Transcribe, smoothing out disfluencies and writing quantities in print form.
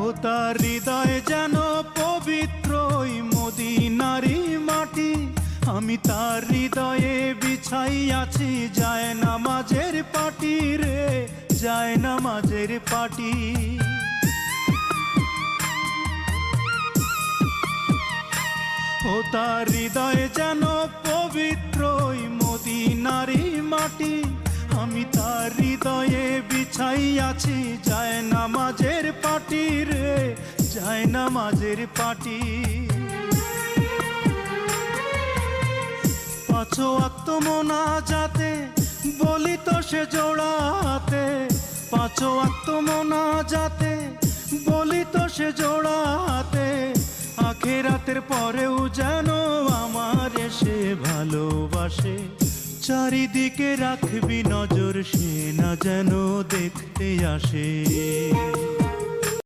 ও তার হৃদয় যেন পবিত্র ওই মদিনারি মাটি। আমি তার হৃদয়ে বিছাইয়াছি যায় নামাজের পাটি রে, যায় নামাজের পাটি। ও তার হৃদয় যেন পবিত্র ওই মদিনারি মাটি। আমি তার হৃদয়ে বিছাইয়াছি যায় নামাজের পাটি রে, যায় নামাজের পাটি। পাঁচ ওয়াক্ত মোনাজাতে বলি তো সে জোড়াতে, পাঁচ ওয়াক্ত মোনাজাতে বলি তো সে জোড়াতে। আখেরাতের পরেও যেন আমার সে ভালোবাসে, চারিদিকে রাখবি নজর সে না যেন দেখতে আসে।